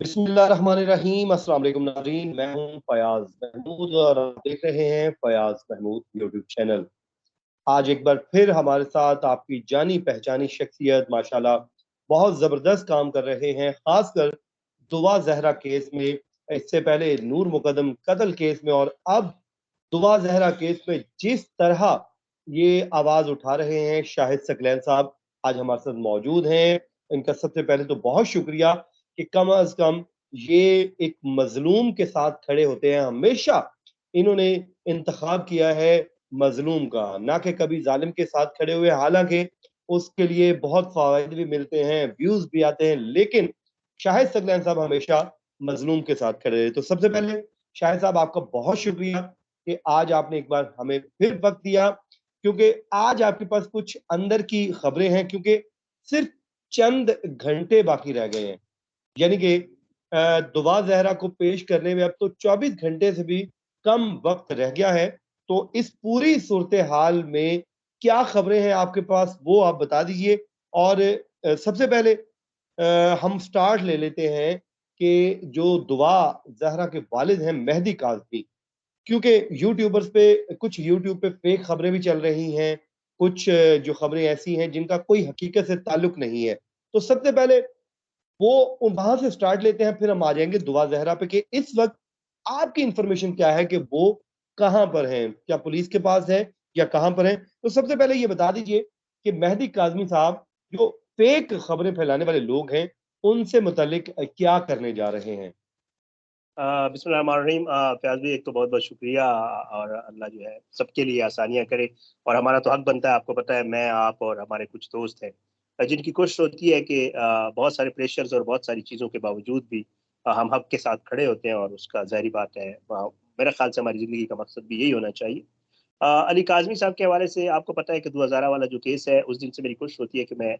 बिस्मिल्लाहिर्रहमानिर्रहीम। अस्सलाम वालेकुम नाज़रीन, मैं हूं फयाज महमूद और आप देख रहे हैं फयाज महमूद यूट्यूब चैनल। आज एक बार फिर हमारे साथ आपकी जानी पहचानी शख्सियत माशाल्लाह बहुत ज़बरदस्त काम कर रहे हैं, खासकर दुआ जहरा केस में, इससे पहले नूर मुकदम कत्ल केस में और अब दुआ जहरा केस में जिस तरह ये आवाज़ उठा रहे हैं शाहिद सकलैन साहब आज हमारे साथ मौजूद हैं। इनका सबसे पहले तो बहुत शुक्रिया कि कम अज कम ये एक मजलूम के साथ खड़े होते हैं। हमेशा इन्होंने इंतखाब किया है मजलूम का, ना कि कभी जालिम के साथ खड़े हुए। हालांकि उसके लिए बहुत फायदे भी मिलते हैं, व्यूज भी आते हैं, लेकिन शाहिद सकलैन साहब हमेशा मजलूम के साथ खड़े रहे। तो सबसे पहले शाहिद साहब आपका बहुत शुक्रिया कि आज आपने एक बार हमें फिर वक्त दिया, क्योंकि आज आपके पास कुछ अंदर की खबरें हैं, क्योंकि सिर्फ चंद घंटे बाकी रह गए हैं। यानी कि दुआ जहरा को पेश करने में अब तो 24 घंटे से भी कम वक्त रह गया है। तो इस पूरी सूरत हाल में क्या खबरें हैं आपके पास, वो आप बता दीजिए। और सबसे पहले हम स्टार्ट ले लेते हैं कि जो दुआ जहरा के वालिद हैं मेहदी काज़मी, क्योंकि यूट्यूबर्स पे कुछ यूट्यूब पे फेक खबरें भी चल रही हैं, कुछ जो खबरें ऐसी हैं जिनका कोई हकीकत से ताल्लुक नहीं है। तो सबसे पहले वो वहां से स्टार्ट लेते हैं, फिर हम आ जाएंगे दुआ जहरा पे कि इस वक्त आपकी इंफॉर्मेशन क्या है कि वो कहां पर हैं, क्या पुलिस के पास है या कहां पर हैं। तो सबसे पहले ये बता दीजिए कि मेहदी काजमी साहब जो फेक खबरें फैलाने वाले लोग हैं उनसे मुतालिक क्या करने जा रहे हैं। बिस्मिल्लाहिर्रहमानिर्रहीम। फयाज भाई, एक तो बहुत बहुत शुक्रिया। और अल्लाह जो है सबके लिए आसानियां करे। और हमारा तो हक बनता है, आपको पता है, मैं आप और हमारे कुछ दोस्त हैं जिनकी कोशिश होती है कि बहुत सारे प्रेशर्स और बहुत सारी चीज़ों के बावजूद भी हम हक के साथ खड़े होते हैं। और उसका जाहिर बात है, मेरे ख्याल से हमारी ज़िंदगी का मकसद भी यही होना चाहिए। अली काज़मी साहब के हवाले से आपको पता है कि दुआ ज़ारा वाला जो केस है, उस दिन से मेरी कोशिश होती है कि मैं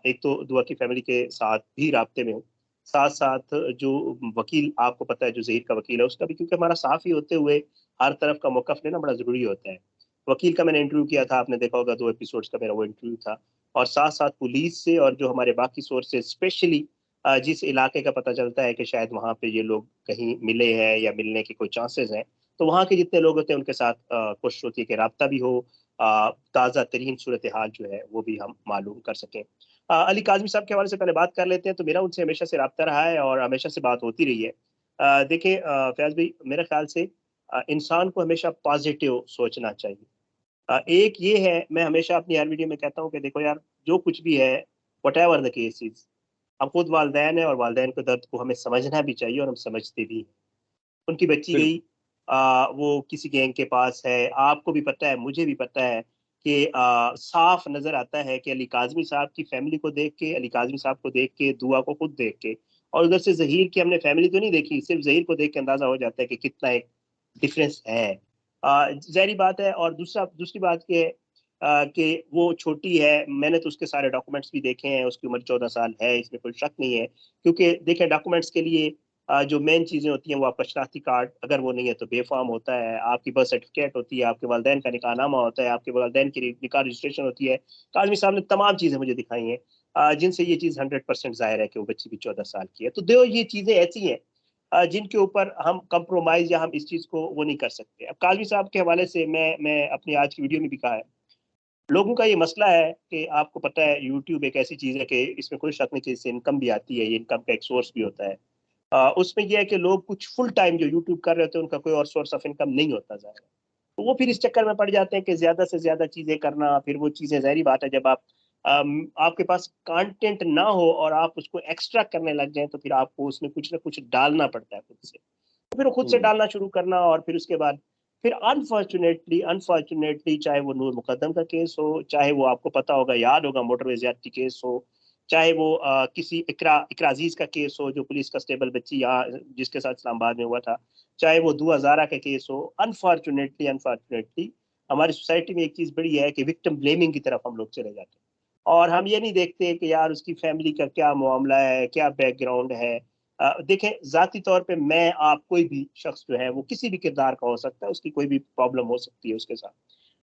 एक तो दुआ की फैमिली के साथ भी राब्ते में हूँ, साथ साथ जो वकील, आपको पता है, जो ज़हीर का वकील है, उसका भी, क्योंकि हमारा सहाफ़ी होते हुए हर तरफ का मौक़िफ़ लेना बड़ा ज़रूरी होता है। वकील का मैंने इंटरव्यू किया था, आपने देखा होगा 2 एपिसोड्स का मेरा वो इंटरव्यू था। और साथ-साथ पुलिस से और जो हमारे बाकी सोर्सेज़, स्पेशली जिस इलाके का पता चलता है कि शायद वहाँ पे ये लोग कहीं मिले हैं या मिलने के कोई चांसेज़ हैं, तो वहाँ के जितने लोग होते हैं उनके साथ कोशिश होती है कि राब्ता भी हो, ताज़ा तरीन सूरत-ए-हाल जो है वो भी हम मालूम कर सकें। अली काज़मी साहब के हवाले से पहले बात कर लेते हैं। तो मेरा उनसे हमेशा से राब्ता रहा है और हमेशा से बात होती रही है। देखिए फयाज़ भाई, मेरे ख़्याल से इंसान को हमेशा पॉज़िटिव सोचना चाहिए। एक ये है, मैं हमेशा अपनी हर वीडियो में कहता हूँ कि देखो यार, जो कुछ भी है, व्हाटएवर द केस इज़, हम खुद वालिदैन हैं और वालिदैन के दर्द को हमें समझना भी चाहिए और हम समझते भी हैं। उनकी बच्ची गई, बिल्कुल। वो किसी गैंग के पास है। आपको भी पता है, मुझे भी पता है कि साफ नज़र आता है कि अली काज़मी साहब की फैमिली को देख के, अली काज़मी साहब को देख के, दुआ को खुद देख के, और उधर से ज़हीर की हमने फैमिली तो नहीं देखी, सिर्फ़ ज़हीर को देख के अंदाज़ा हो जाता है कि कितना एक डिफ़रेंस है। ज़ाहिर-सी बात है। और दूसरी बात ये है कि वो छोटी है, मैंने तो उसके सारे डॉक्यूमेंट्स भी देखे हैं, उसकी उम्र 14 साल है, इसमें कोई शक नहीं है। क्योंकि देखिए, डॉक्यूमेंट्स के लिए जो मेन चीज़ें होती हैं वो आपका शनाख्ती कार्ड, अगर वो नहीं है तो बेफ़ार्म होता है, आपकी बर्थ सर्टिफ़िकेट होती है, आपके वालिदैन का निकाहनामा होता है, आपके वालिदैन की निकाह रजिस्ट्रेशन होती है। काज़मी साहब ने तमाम चीज़ें मुझे दिखाई हैं, जिनसे ये चीज़ 100% ज़ाहिर है कि वो बच्ची भी 14 साल की है। तो दो ये चीज़ें ऐसी हैं जिनके ऊपर हम कंप्रोमाइज़ या हम इस चीज़ को वो नहीं कर सकते। अब काज़मी साहब के हवाले से मैं अपनी आज की वीडियो में भी कहा है, लोगों का ये मसला है कि आपको पता है, यूट्यूब एक ऐसी चीज़ है कि इसमें कोई शक नहीं कि इससे इनकम भी आती है, ये इनकम का एक सोर्स भी होता है। उसमें ये है कि लोग कुछ फुल टाइम जो यूट्यूब कर रहे होते हैं, उनका कोई और सोर्स ऑफ इनकम नहीं होता ज़ाहिर है। तो वो फिर इस चक्कर में पड़ जाते हैं कि ज़्यादा से ज़्यादा चीज़ें करना, फिर वो चीज़ें, ज़ाहिर-सी बात है, जब आपके पास कंटेंट ना हो और आप उसको एक्स्ट्रा करने लग जाएँ, तो फिर आपको उसमें कुछ ना कुछ डालना पड़ता है खुद से। तो फिर वो खुद से हम्म। डालना शुरू करना, और फिर उसके बाद फिर अनफॉर्चुनेटली चाहे वो नूर मुकद्दम का केस हो, चाहे वो, आपको पता होगा, याद होगा, मोटरवे ज़्यादती केस हो, चाहे वो किसी इकरा अज़ीज़ का केस हो, जो पुलिस कांस्टेबल बच्ची यहाँ जिसके साथ इस्लामाबाद में हुआ था, चाहे वो दुआ ज़ारा का केस हो। अनफॉर्चुनेटली हमारी सोसाइटी में एक चीज़ बड़ी है कि विक्टिम ब्लेमिंग की तरफ हम लोग चले जाते हैं। और हम ये नहीं देखते कि यार उसकी फैमिली का क्या मामला है, क्या बैकग्राउंड है। देखें, ज़ाती तौर पे मैं, आप, कोई भी शख्स जो है वो किसी भी किरदार का हो सकता है, उसकी कोई भी प्रॉब्लम हो सकती है उसके साथ।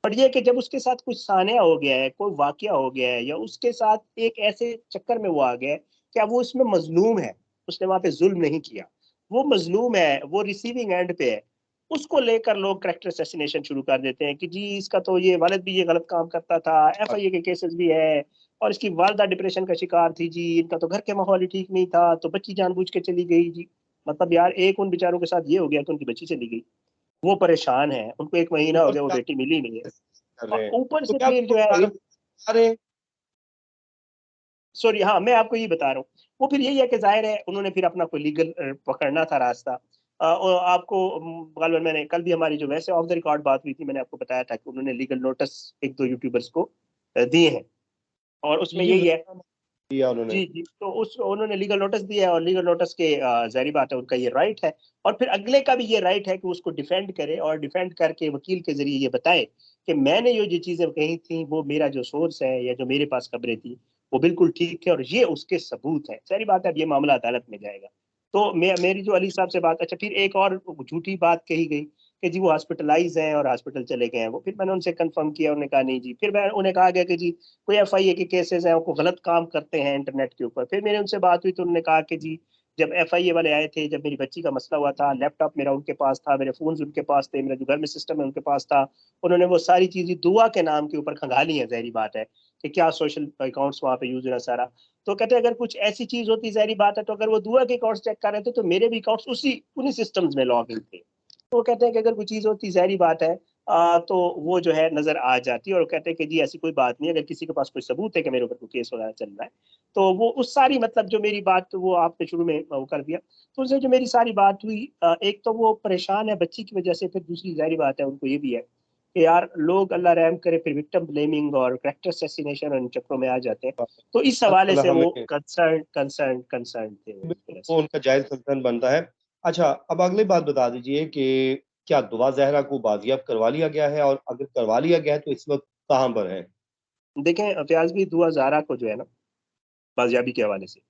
बट ये है कि जब उसके साथ कुछ सान्या हो गया है, कोई वाक़या हो गया है, या उसके साथ एक ऐसे चक्कर में वो आ गया है कि अब वो इसमें मज़लूम है, उसने वहां पे जुल्म नहीं किया, वो मजलूम है, वो रिसीविंग एंड पे है, उसको लेकर लोग कैरेक्टर असैसिनेशन शुरू कर देते हैं कि जी इसका तो ये वालिद भी ये गलत काम करता था, एफआईए के केसेस भी है, और इसकी वालदा डिप्रेशन का शिकार थी जी, इनका तो घर के माहौल ही ठीक नहीं था तो बच्ची जानबूझ के चली गई जी। मतलब यार एक उन बेचारों के साथ ये हो गया कि उनकी बच्ची चली गई, वो परेशान है, उनको 1 महीना हो ऊपर गया वो से आप बेटी मिली नहीं है। कर रहे और हैं, ऊपर तो से क्या फिर जो आपको है, सारे सॉरी हाँ मैं आपको ये बता रहा हूँ, वो फिर यही है कि जाहिर है उन्होंने फिर अपना कोई लीगल पकड़ना था रास्ता। और आपको गालिबन मैंने कल भी हमारी जो वैसे ऑफ द रिकॉर्ड बात हुई थी, मैंने आपको बताया था कि उन्होंने लीगल नोटिस एक दो यूट्यूबर्स को दिए हैं, और जी उसमें जी यही है। दिया उन्होंने। जी जी, तो उस उन्होंने लीगल नोटिस दिया है, और लीगल नोटिस के जारी बात है उनका ये राइट है, और फिर अगले का भी ये राइट है कि उसको डिफेंड करे, और डिफेंड करके वकील के जरिए ये बताए कि मैंने जो चीजें कही थी वो मेरा जो सोर्स है या जो मेरे पास खबरें थी वो बिल्कुल ठीक है, और ये उसके सबूत है। सारी बात है, अब ये मामला अदालत में जाएगा। तो मेरी जो अली साहब से बात, अच्छा फिर एक और झूठी बात कही गई कि जी वो हॉस्पिटलाइज हैं और हॉस्पिटल चले गए हैं वो, फिर मैंने उनसे कंफर्म किया, उन्होंने कहा नहीं जी, फिर मैं उन्हें कहा गया कि जी कोई एफआईए के केसेस हैं, वो गलत काम करते हैं इंटरनेट के ऊपर। फिर मेरे उनसे बात हुई तो उन्होंने कहा कि जी जब एफआईए वाले आए थे, जब मेरी बच्ची का मसला हुआ था, लैपटॉप मेरा उनके पास था, मेरे फोन उनके पास थे, मेरा जो घर में सिस्टम है उनके पास था, उन्होंने वो सारी चीजें दुआ के नाम के ऊपर खंगाली है। जहरी बात है कि क्या सोशल अकाउंट्स वहां पे यूज होना सारा, तो कहते हैं अगर कुछ ऐसी चीज होती, जहरी बात है, तो अगर वो दुआ के अकाउंट्स चेक कर रहे थे तो मेरे भी अकाउंट्स उसी उन्हीं सिस्टम्स में लॉग इन थे। तो वो कहते हैं कि अगर कोई चीज होती, जहरी बात है, तो वो जो है नजर आ जाती है, और कहते हैं कि जी ऐसी कोई बात नहीं है, अगर किसी के पास कोई सबूत है कि मेरे ऊपर कोई केस वगैरह चल रहा है, तो वो उस सारी मतलब जो मेरी बात वो आपने शुरू में वो कर दिया। तो उससे जो मेरी सारी बात हुई, एक तो वो परेशान है बच्ची की वजह से, फिर दूसरी जाहिर बात है उनको ये भी है कि यार लोग अल्लाह रहम करे फिर विक्टिम ब्लेमिंग और कैरेक्टर असैसिनेशन और इन चक्रों में आ जाते हैं। तो इस अल्लाह हवाले ताला से हमें वो कंसर्न थे वो इस बिल्कुल, तरह से। वो उनका जायज कंसर्न बनता है। अच्छा, अब अगली बात बता दीजिए कि क्या दुआ जहरा को बाजियाब करवा लिया गया है, और अगर करवा लिया गया है तो इस वक्त कहाँ पर है? देखें फयाज भी दुआ ज़ारा को जो है ना बाजियाबी के हवाले से,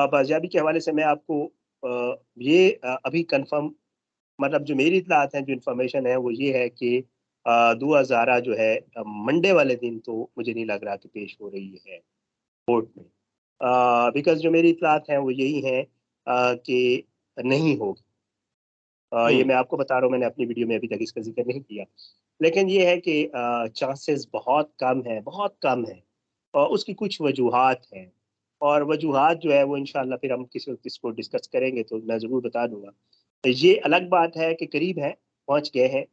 बाजियाबी के हवाले से मैं आपको ये अभी कंफर्म, मतलब जो मेरी इतलात है, जो इन्फॉर्मेशन है वो ये है कि दुआ ज़ारा जो है मंडे वाले दिन तो मुझे नहीं लग रहा कि पेश हो रही है कोर्ट में, बिकॉज जो मेरी इतलात हैं वो यही है कि नहीं होगी। ये हम्म। मैं आपको बता रहा हूँ, मैंने अपनी वीडियो में अभी तक इसका जिक्र नहीं किया, लेकिन ये है कि चांसेस बहुत कम है, बहुत कम है, और उसकी कुछ वजूहात हैं, और वजूहात जो है वो इंशाल्लाह फिर हम किसी वक्त इसको डिस्कस करेंगे तो मैं ज़रूर बता दूंगा। तो ये अलग बात है कि करीब है, पहुंच गए हैं,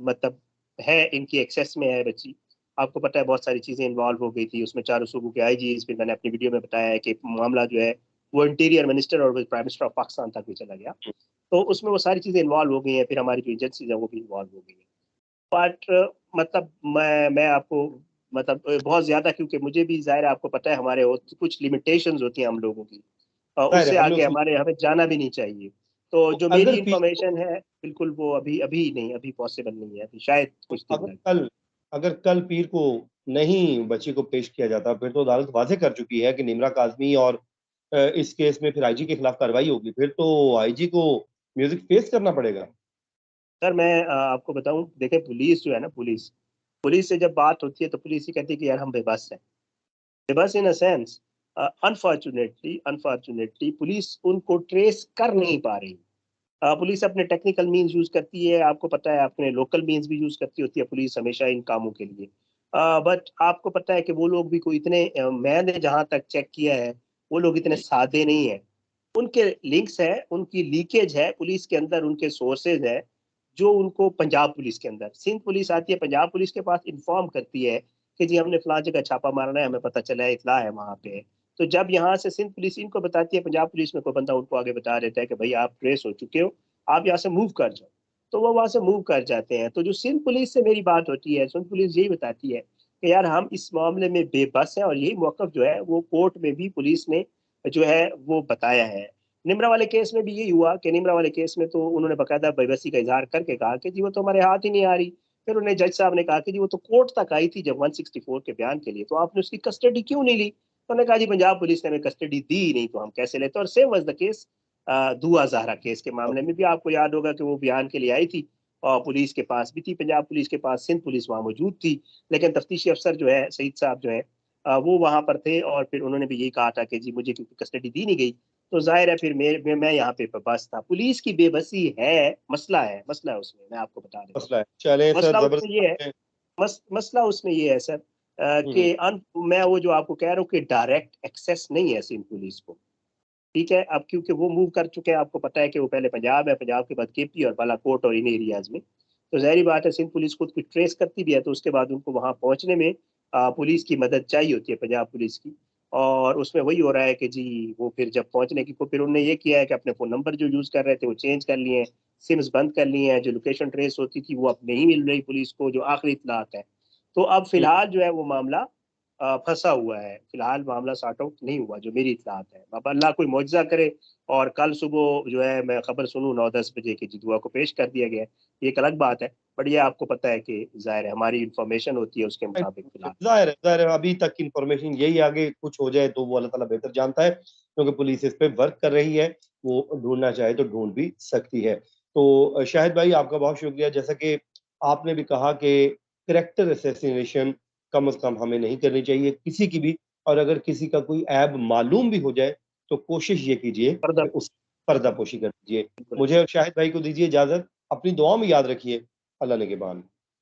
मतलब है इनकी एक्सेस में है बच्ची। आपको पता है बहुत सारी चीज़ें इन्वॉल्व हो गई थी उसमें, चारों सूबों के आईजीज, फिर मैंने अपनी वीडियो में बताया है कि मामला जो है वो इंटीरियर मिनिस्टर और प्राइम मिनिस्टर ऑफ पाकिस्तान तक भी चला गया, तो उसमें वो सारी चीज़ें इन्वॉल्व हो गई हैं, फिर हमारी जो एजेंसीज है वो भी इन्वॉल्व हो गई है। बट मतलब मैं आपको मतलब बहुत ज़्यादा, क्योंकि मुझे भी ज़ाहिर है आपको पता है हमारे कुछ लिमिटेशंस होती हैं हम लोगों की, और खैर उससे हम लोग आगे हमें जाना भी नहीं चाहिए। तो जो मेरी अगर पीर को इंफॉर्मेशन है बिल्कुल वो अभी अभी नहीं, अभी पॉसिबल नहीं है, अभी शायद कुछ दिन अगर लगे। कल अगर कल पीर को नहीं बच्ची को पेश किया जाता, फिर तो अदालत वाजे कर चुकी है कि निमरा काजमी, और इस केस में फिर आईजी के खिलाफ कार्रवाई होगी, फिर तो आईजी को म्यूजिक फेस करना पड़ेगा। सर मैं आपको बताऊं, देखें पुलिस जो है ना, पुलिस पुलिस से जब बात होती है तो पुलिस ही कहती है कि यार हम बेबस हैं, बेबस इन अ सेंस, अनफॉर्चुनेटली पुलिस उनको ट्रेस कर नहीं पा रही। पुलिस अपने टेक्निकल मीन्स यूज करती है, आपको पता है, अपने लोकल मीन्स भी यूज करती होती है पुलिस हमेशा इन कामों के लिए। बट आपको पता है कि वो लोग भी कोई इतने मैंने जहां तक चेक किया है वो लोग इतने सादे नहीं है। उनके लिंक्स है, उनकी लीकेज है पुलिस के अंदर, उनके सोर्सेज है जो उनको पंजाब पुलिस के अंदर, सिंध पुलिस आती है पंजाब पुलिस के पास, इन्फॉर्म करती है कि जी हमने फलां जगह छापा मारना है, हमें पता चला है, इतला है वहां पे। तो जब यहाँ से सिंध पुलिस इनको बताती है, पंजाब पुलिस में कोई बंदा उनको आगे बता देता है कि भाई आप ट्रेस हो चुके हो, आप यहाँ से मूव कर जाओ, तो वो वहां से मूव कर जाते हैं। तो जो सिंध पुलिस से मेरी बात होती है, सिंध पुलिस यही बताती है कि यार हम इस मामले में बेबस हैं, और यही मौकफ जो है वो कोर्ट में भी पुलिस ने जो है वो बताया है। निमरा वाले केस में भी यही हुआ कि निमरा वाले केस में तो उन्होंने बाकायदा बेबसी का इजहार करके कहा कि जी वो तो हमारे हाथ ही नहीं आ रही। फिर उन्हें जज साहब ने कहा कि जी वो तो कोर्ट तक आई थी जब 164 के बयान के लिए, तो आपने उसकी कस्टडी क्यों नहीं ली? तो उन्होंने कहा जी पंजाब पुलिस ने हमें कस्टडी दी नहीं तो हम कैसे लेते। और सेम वाज द केस दुआ जहरा केस के मामले में भी, आपको याद होगा कि वो बयान के लिए आई थी, और पुलिस के पास भी थी, पंजाब पुलिस के पास, सिंध पुलिस वहां मौजूद थी, लेकिन तफ्तीशी अफसर जो है सईद साहब जो है वो वहां पर थे, और फिर उन्होंने भी यही कहा था कि जी मुझे क्योंकि कस्टडी दी नहीं गई तो जाहिर है फिर मैं यहाँ पे बस था। पुलिस की बेबसी है, मसला है उसमें, मैं आपको बता देता हूँ। मसला है। चलें सर, मसला उसमें जबरदस्त ये है, आपने। मसला उसमें ये है सर, हम्म, कि मैं वो जो आपको कह रहा हूँ कि डायरेक्ट एक्सेस नहीं है सिंध पुलिस को। ठीक है, अब क्योंकि वो मूव कर चुके हैं, आपको पता है कि वो पहले पंजाब है, पंजाब के बाद केपी और बालाकोट और इन एरियाज में। तो जाहिर बात है सिंध पुलिस खुद को ट्रेस करती भी है, तो उसके बाद उनको वहां पहुंचने में पुलिस की मदद चाहिए होती है, पंजाब पुलिस की। और उसमें वही हो रहा है कि जी वो फिर जब पहुंचने की, फिर उन्होंने ये किया है कि अपने फोन नंबर जो यूज कर रहे थे वो चेंज कर लिए हैं, सिम्स बंद कर लिए हैं, जो लोकेशन ट्रेस होती थी वो अब नहीं मिल रही पुलिस को, जो आखिरी इत्तलात है। तो अब हम्म। फिलहाल जो है वो मामला फंसा हुआ है, फिलहाल मामला सॉर्ट आउट नहीं हुआ, जो मेरी इत्तलात है। अब अल्लाह कोई मौजज़ा करे और कल सुबह जो है मैं खबर सुनूं 9-10 बजे की जिदुआ को पेश कर दिया गया है, ये एक अलग बात है। बट ये आपको पता है कि जाहिर है हमारी इंफॉर्मेशन होती है उसके मुताबिक फिलहाल। ज़ाहिर है, अभी तक इन्फॉर्मेशन यही, आगे कुछ हो जाए तो वो अल्लाह ताला बेहतर जानता है, क्योंकि पुलिस इस पे वर्क कर रही है, वो ढूँढना चाहे तो ढूँढ भी सकती है। तो शाहिद भाई आपका बहुत शुक्रिया, जैसा कि आपने भी कहा कि कैरेक्टर असैसिनेशन कम से कम हमें नहीं करनी चाहिए किसी की भी, और अगर किसी का कोई ऐब मालूम भी हो जाए, तो कोशिश ये कीजिए पर्दा, कि उस पर्दापोशी कर दीजिए। बिल्कुल। मुझे और शाहिद भाई को दीजिए इजाज़त, अपनी दुआ में याद रखिए। अल्लाह ने के बाद।